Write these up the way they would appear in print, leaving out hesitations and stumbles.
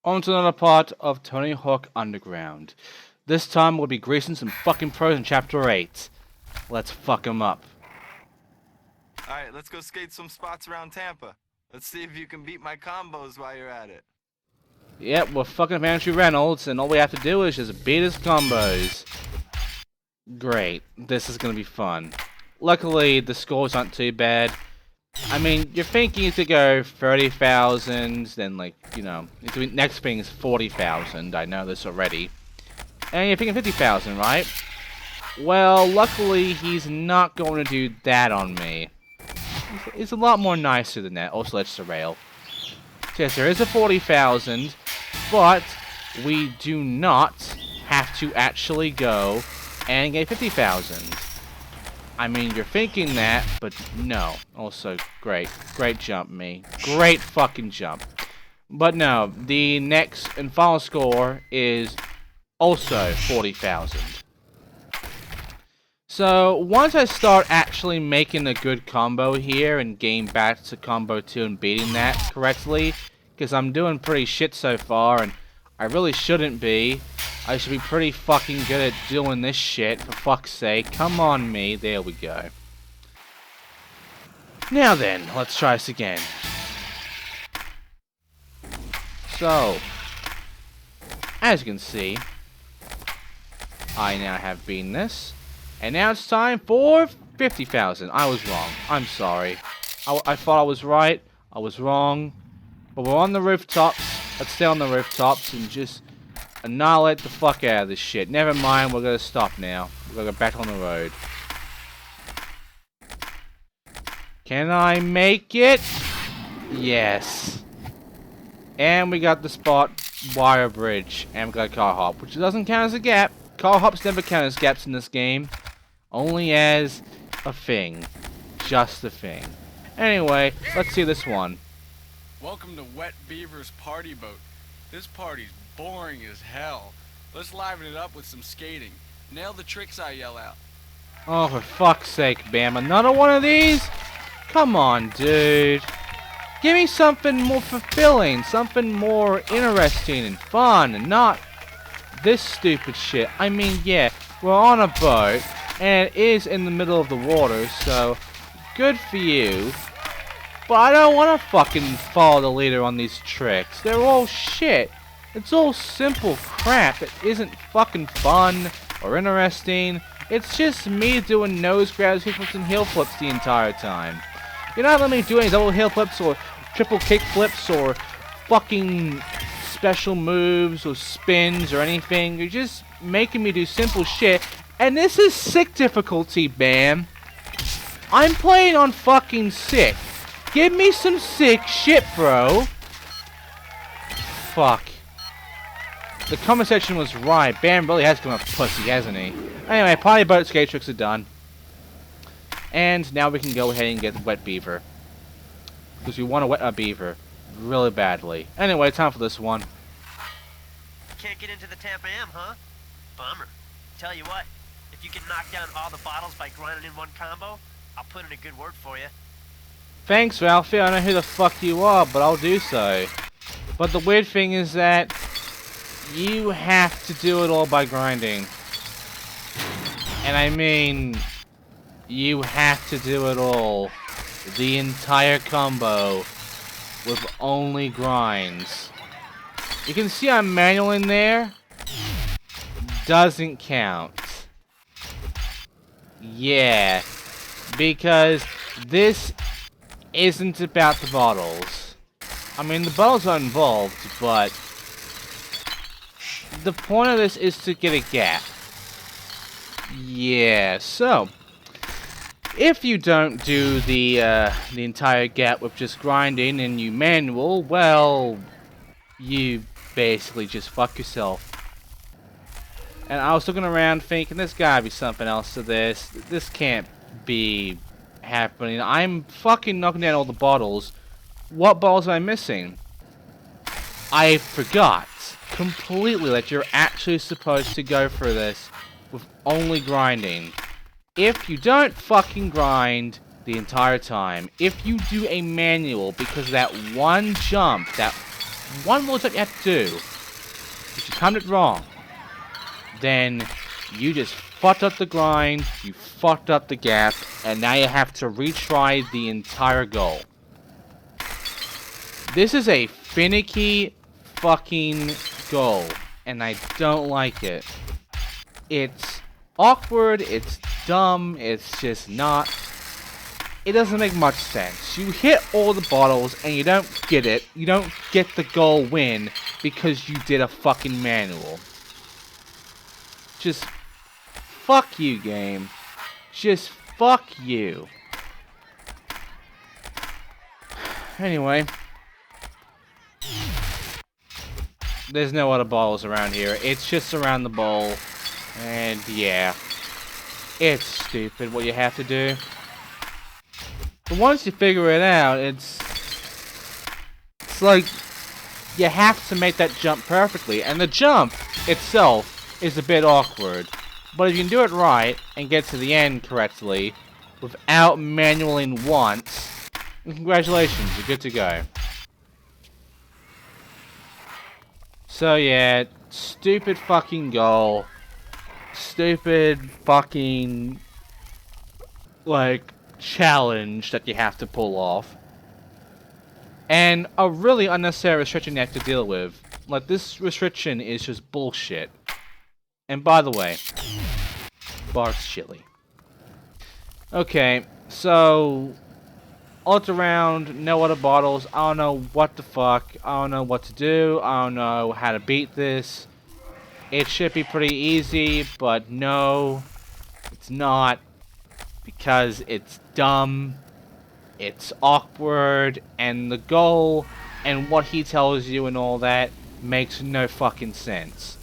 On to another part of Tony Hawk Underground. This time we'll be greasing some fucking pros in Chapter 8. Let's fuck 'em up. Alright, let's go skate some spots around Tampa. Let's see if you can beat my combos while you're at it. Yep, we're fucking Andrew Reynolds, and all we have to do is just beat his combos. Great, this is gonna be fun. Luckily, the scores aren't too bad. I mean, you're thinking to go 30,000, then the next thing is 40,000, I know this already. And you're thinking 50,000, right? Well, luckily, he's not going to do that on me. He's a lot more nicer than that. Also, let's derail. So yes, there is a 40,000, but we do not have to actually go and get 50,000. I mean, you're thinking that, but no. Also, great jump, me. Great fucking jump. But no, the next and final score is also 40,000. So, once I start actually making a good combo here and getting back to combo 2 and beating that correctly, because I'm doing pretty shit so far, and I really shouldn't be. I should be pretty fucking good at doing this shit, for fuck's sake. Come on, me. There we go. Now then, let's try this again. So, as you can see, I now have beaten this. And now it's time for 50,000. I was wrong. I'm sorry. I thought I was right. I was wrong. But we're on the rooftops. Let's stay on the rooftops and just annihilate the fuck out of this shit. Never mind, we're gonna stop now. We're gonna go back on the road. Can I make it? Yes. And we got the spot wire bridge. And we got a car hop, which doesn't count as a gap. Car hops never count as gaps in this game. Only as a thing. Just a thing. Anyway, let's see this one. Welcome to Wet Beaver's party boat. This party's boring as hell. Let's liven it up with some skating. Nail the tricks I yell out. Oh, for fuck's sake, Bam. Another one of these? Come on, dude. Give me something more fulfilling. Something more interesting and fun. And not this stupid shit. I mean, yeah, we're on a boat. And it is in the middle of the water, so good for you. But I don't want to fucking follow the leader on these tricks. They're all shit. It's all simple crap that isn't fucking fun or interesting. It's just me doing nose grabs, hip flips, and heel flips the entire time. You're not letting me do any double heel flips or triple kick flips or fucking special moves or spins or anything. You're just making me do simple shit. And this is sick difficulty, Bam. I'm playing on fucking sick. Give me some sick shit, bro. Fuck. The comment section was right. Bam really has come up pussy, hasn't he? Anyway, party boat skate tricks are done. And now we can go ahead and get the wet beaver. Because we want to wet a beaver. Really badly. Anyway, time for this one. Can't get into the Tampa Am, huh? Bummer. Tell you what, if you can knock down all the bottles by grinding in one combo, I'll put in a good word for you. Thanks, Ralphie. I don't know who the fuck you are, but I'll do so. But the weird thing is that you have to do it all by grinding. And I mean, you have to do it all. The entire combo with only grinds. You can see I'm manual in there. Doesn't count. Yeah. Because this isn't about the bottles. I mean, the bottles are involved, but the point of this is to get a gap. Yeah, so if you don't do the entire gap with just grinding and you manual, well, you basically just fuck yourself. And I was looking around thinking, there's gotta be something else to this. This can't be happening. I'm fucking knocking down all the bottles. What bottles am I missing? I forgot completely that you're actually supposed to go through this with only grinding. If you don't fucking grind the entire time, if you do a manual because of that one jump, that one more step you have to do. If you timed it wrong, then you just fucked up the grind, you fucked up the gap, and now you have to retry the entire goal. This is a finicky fucking goal, and I don't like it. It's awkward, it's dumb, it's just not... It doesn't make much sense. You hit all the bottles and you don't get it. You don't get the goal win because you did a fucking manual. Just fuck you, game. Just fuck you. Anyway. There's no other bottles around here. It's just around the bowl. And yeah. It's stupid what you have to do. But once you figure it out, it's like you have to make that jump perfectly. And the jump itself is a bit awkward. But if you can do it right and get to the end correctly without manualing once, congratulations, you're good to go. So yeah, stupid fucking goal. Stupid fucking like challenge that you have to pull off, and a really unnecessary restriction you have to deal with. Like, this restriction is just bullshit. And by the way, Bart's chili. Okay, so all around, no other bottles. I don't know what the fuck. I don't know what to do. I don't know how to beat this. It should be pretty easy, but no, it's not. Because it's dumb, it's awkward, and the goal and what he tells you and all that makes no fucking sense.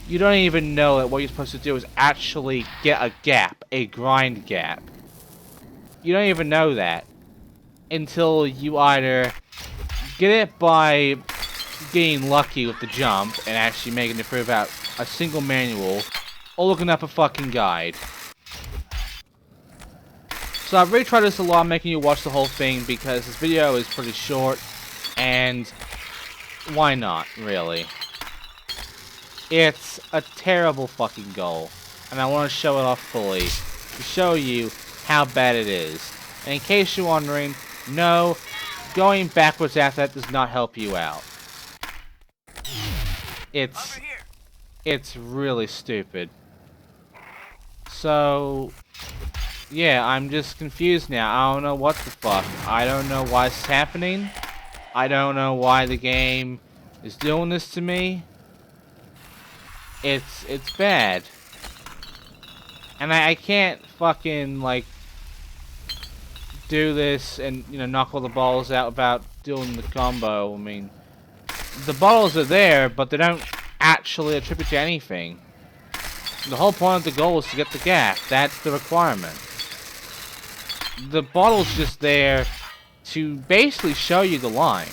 You don't even know that what you're supposed to do is actually get a gap, a grind gap. You don't even know that until you either get it by getting lucky with the jump and actually making it through without a single manual, or looking up a fucking guide. So I've really tried this a lot, making you watch the whole thing because this video is pretty short, and why not, really? It's a terrible fucking goal, and I want to show it off fully to show you how bad it is. And in case you're wondering, no, going backwards after that does not help you out. It's really stupid. So yeah, I'm just confused now. I don't know what the fuck. I don't know why it's happening. I don't know why the game is doing this to me. It's bad. And I can't fucking, like, do this and, you know, knock all the balls out without doing the combo. I mean, the balls are there, but they don't actually attribute to anything. The whole point of the goal is to get the gap. That's the requirement. The bottle's just there to basically show you the line.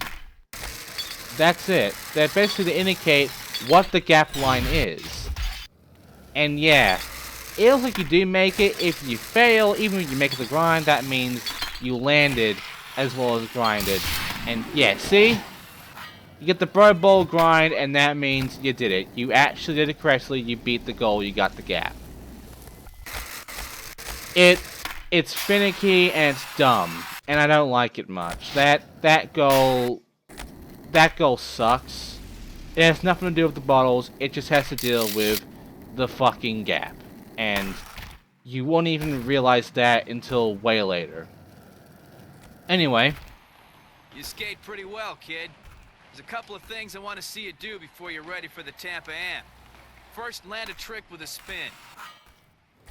That's it. They're basically to indicate what the gap line is. And yeah, it looks like you do make it. If you fail, even if you make it the grind, that means you landed as well as grinded. And yeah, see? You get the Bro Bowl grind, and that means you did it. You actually did it correctly, you beat the goal, you got the gap. It's finicky and it's dumb, and I don't like it much. That goal sucks. It has nothing to do with the bottles, it just has to deal with the fucking gap. And you won't even realize that until way later. Anyway. You skate pretty well, kid. There's a couple of things I want to see you do before you're ready for the Tampa Am. First, land a trick with a spin.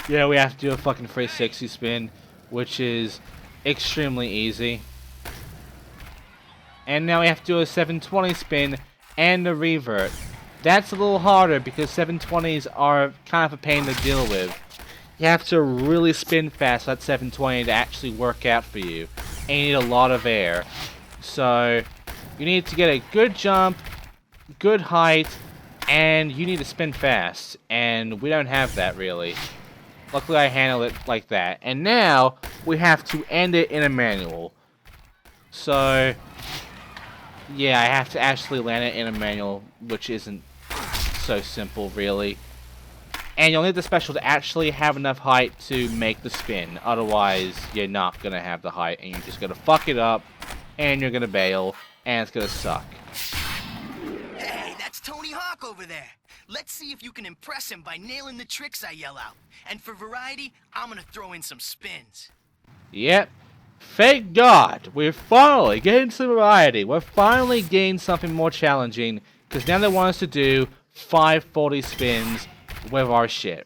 Yeah, we have to do a fucking 360 spin, which is extremely easy. And now we have to do a 720 spin and a revert. That's a little harder because 720s are kind of a pain to deal with. You have to really spin fast for that 720 to actually work out for you. And you need a lot of air. So you need to get a good jump, good height, and you need to spin fast. And we don't have that really. Luckily I handled it like that. And now we have to end it in a manual. So Yeah, I have to actually land it in a manual, which isn't so simple, really. And you'll need the special to actually have enough height to make the spin. Otherwise, you're not going to have the height, and you're just going to fuck it up, and you're going to bail, and it's going to suck. Hey, that's Tony Hawk over there. Let's see if you can impress him by nailing the tricks I yell out. And for variety, I'm gonna throw in some spins. Yep. Thank God, we're finally getting some variety. We're finally getting something more challenging, because now they want us to do 540 spins with our shit.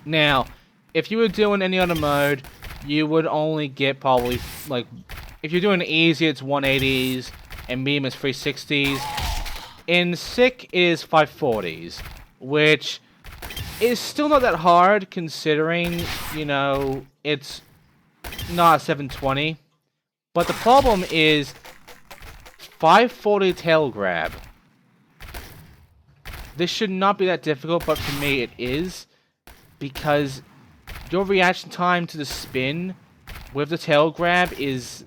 Now, if you were doing any other mode, you would only get probably, like, if you're doing easy, it's 180s, and medium is 360s. In sick, it is 540s, which is still not that hard, considering, you know, it's not a 720. But the problem is 540 tail grab. This should not be that difficult, but for me it is, because your reaction time to the spin with the tail grab is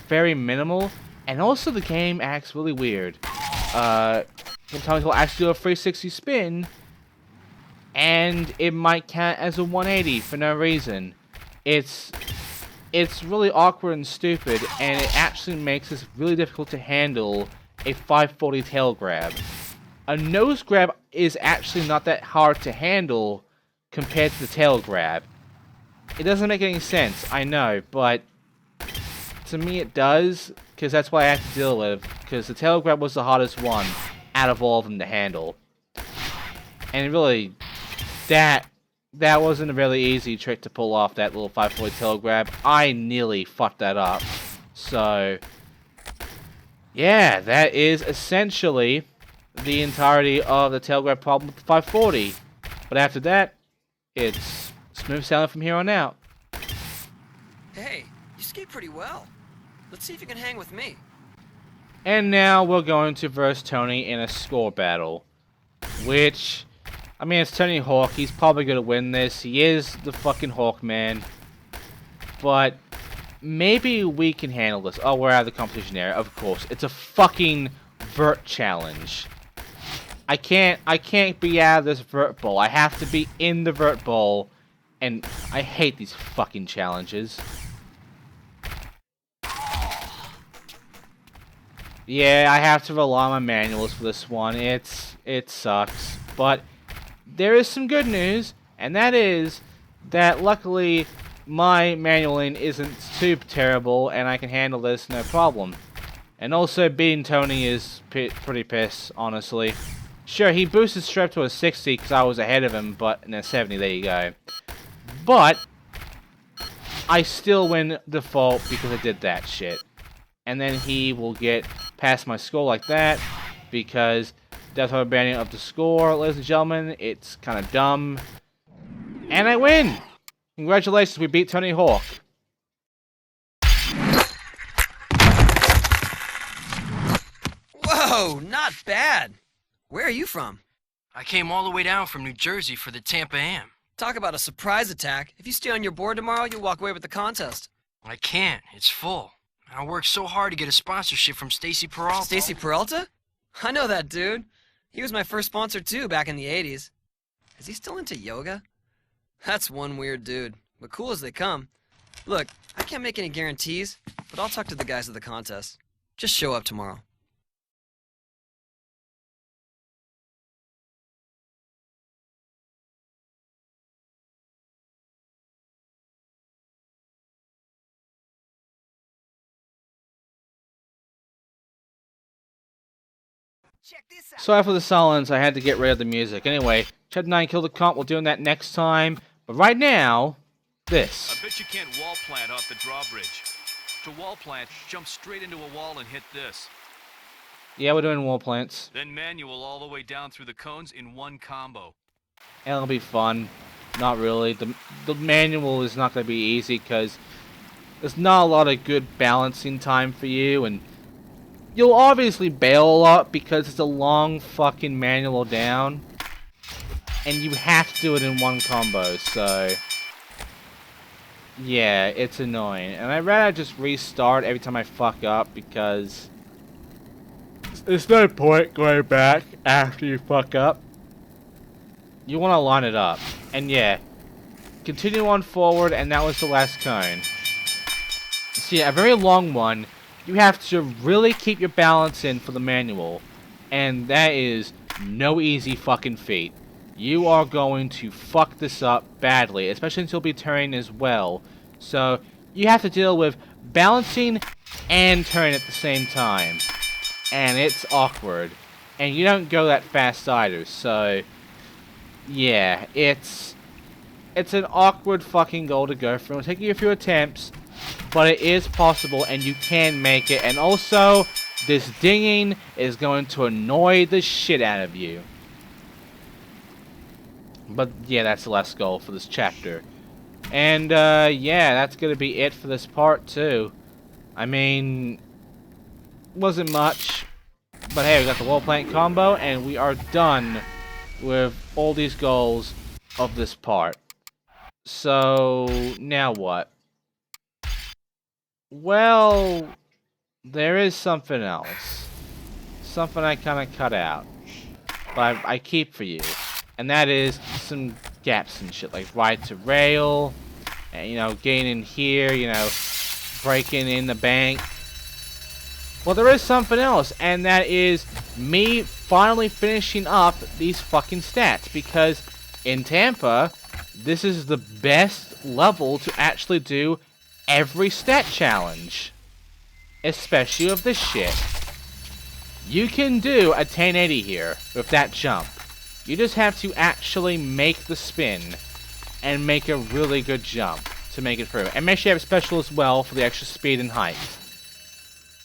very minimal, and also the game acts really weird. Sometimes he'll actually do a 360 spin, and it might count as a 180 for no reason. It's really awkward and stupid, and it actually makes it really difficult to handle a 540 tail grab. A nose grab is actually not that hard to handle compared to the tail grab. It doesn't make any sense, I know, but to me it does, because that's what I have to deal with, because the tail grab was the hardest one out of all of them to handle. And really, that wasn't a really easy trick to pull off, that little 540 tail grab. I nearly fucked that up. So, yeah, that is essentially the entirety of the tail grab problem with the 540. But after that, it's smooth sailing from here on out. Hey, you skate pretty well. Let's see if you can hang with me. And now we're going to verse Tony in a score battle. Which, I mean, it's Tony Hawk. He's probably going to win this. He is the fucking Hawk man. But maybe we can handle this. Oh, we're out of the competition area. Of course. It's a fucking vert challenge. I can't be out of this vert bowl. I have to be in the vert bowl. And I hate these fucking challenges. Yeah, I have to rely on my manuals for this one. It sucks. But there is some good news, and that is that luckily my manualing isn't too terrible, and I can handle this no problem. And also, beating Tony is pretty piss, honestly. Sure, he boosted strep to a 60 because I was ahead of him, but in a 70, there you go. But I still win default because I did that shit. And then he will get past my score like that, because that's how banning up the score, ladies and gentlemen. It's kind of dumb. And I win! Congratulations, we beat Tony Hawk. Whoa, not bad. Where are you from? I came all the way down from New Jersey for the Tampa Am. Talk about a surprise attack. If you stay on your board tomorrow, you'll walk away with the contest. I can't. It's full. I worked so hard to get a sponsorship from Stacy Peralta. Stacy Peralta? I know that dude. He was my first sponsor too back in the 80s. Is he still into yoga? That's one weird dude, but cool as they come. Look, I can't make any guarantees, but I'll talk to the guys at the contest. Just show up tomorrow. Check this out. Sorry for the silence, I had to get rid of the music. Anyway, Chapter 9 killed the comp, we're doing that next time. But right now, this. I bet you can't wall plant off the drawbridge. To wall plant, jump straight into a wall and hit this. Yeah, we're doing wall plants. Then manual all the way down through the cones in one combo. And it'll be fun. Not really. The manual is not going to be easy, because there's not a lot of good balancing time for you, and you'll obviously bail a lot because it's a long fucking manual down. And you have to do it in one combo, so yeah, it's annoying. And I'd rather just restart every time I fuck up, because there's no point going back after you fuck up. You want to line it up. And yeah, continue on forward, and that was the last cone. See, a very long one, you have to really keep your balance in for the manual. And that is no easy fucking feat. You are going to fuck this up badly, especially since you'll be turning as well. So, you have to deal with balancing and turning at the same time. And it's awkward. And you don't go that fast either, so... yeah, it's an awkward fucking goal to go through. It'll take you a few attempts, but it is possible and you can make it. And also, this dinging is going to annoy the shit out of you. But yeah, that's the last goal for this chapter. And yeah, that's gonna be it for this part too. I mean, wasn't much, but hey, we got the wall plank combo and we are done with all these goals of this part. So now what? Well, there is something else. Something I kind of cut out, but I keep for you. And that is some gaps and shit, like ride to rail, and, you know, getting in here, you know, breaking in the bank. Well, there is something else, and that is me finally finishing up these fucking stats, because in Tampa, this is the best level to actually do every stat challenge. Especially of this shit. You can do a 1080 here with that jump. You just have to actually make the spin and make a really good jump to make it through. And make sure you have a special as well for the extra speed and height.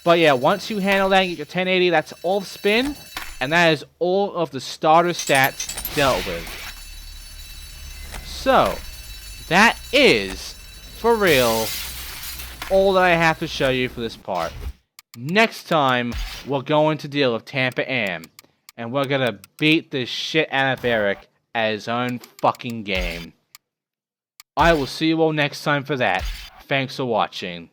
But yeah, once you handle that, you get your 1080, that's all the spin, and that is all of the starter stats dealt with. So, that is, for real, all that I have to show you for this part. Next time, we're going to deal with Tampa Am. And we're gonna beat the shit out of Eric at his own fucking game. I will see you all next time for that. Thanks for watching.